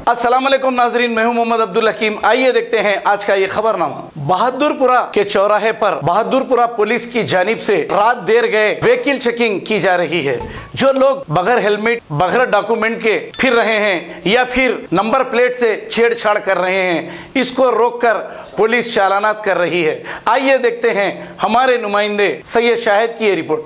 अस्सलाम वालेकुम नाजरीन, मैं हूं मोहम्मद अब्दुल हकीम। आइए देखते हैं आज का ये खबरनामा। बहादुरपुरा के चौराहे पर बहादुरपुरा पुलिस की जानिब से रात देर गए व्हीकल चेकिंग की जा रही है। जो लोग बगैर हेलमेट बगैर डॉक्यूमेंट के फिर रहे हैं या फिर नंबर प्लेट से छेड़छाड़ कर रहे हैं, इसको रोककर पुलिस चालानात कर रही है। आइए देखते हैं हमारे नुमाइंदे सैयद शाहिद की ये रिपोर्ट।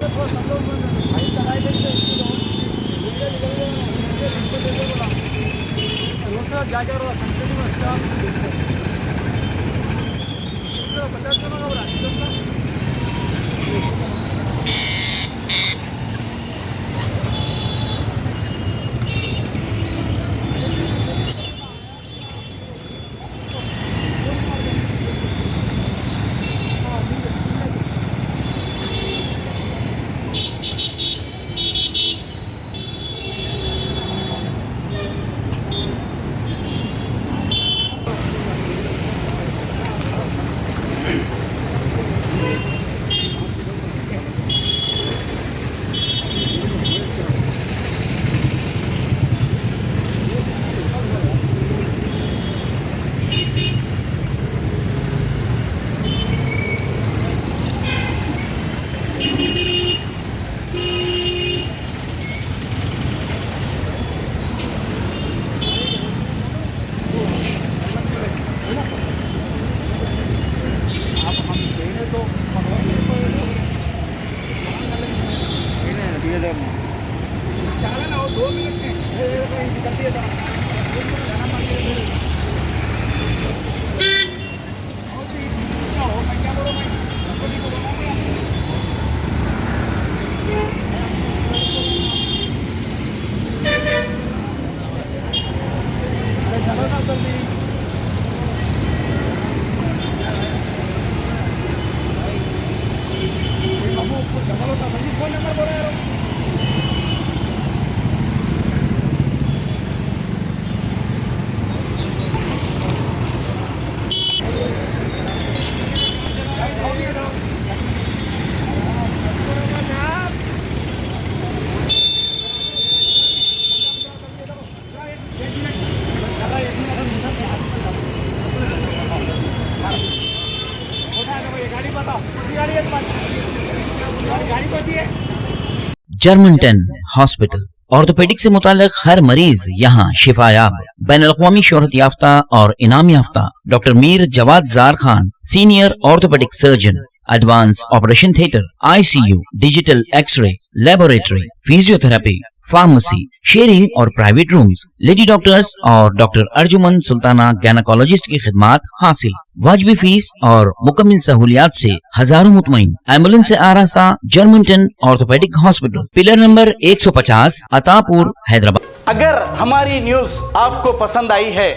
जर्मनटन हॉस्पिटल ऑर्थोपेडिक से मुताल्लिक हर मरीज यहाँ शिफायाब। बैनुल-अक़वामी शोहरत याफ्ता और इनाम याफ्ता doctor Mir Jawad Jar Khan, senior orthopaedic surgeon, advance operation theatre, ICU, digital x ray, laboratory, physiotherapy, pharmacy, sharing और प्राइवेट रूम्स, लेडी डॉक्टर्स और डॉक्टर अर्जुमन सुल्ताना गायनेकोलॉजिस्ट की खिदमात हासिल। वाजिबी फीस और मुकम्मल सहूलियात से हजारों मुतमईन। एम्बुलेंस से आरास्ता Germanton orthopaedic hospital, pillar number 150, Attapur, Hyderabad. अगर हमारी न्यूज आपको पसंद आई है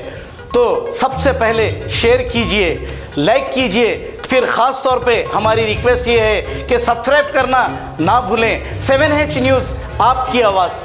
तो सबसे पहले शेयर कीजिए, लाइक कीजिए, फिर खास तौर पे हमारी रिक्वेस्ट ये है कि सब्सक्राइब करना ना भूलें। 7H न्यूज़, आपकी आवाज़।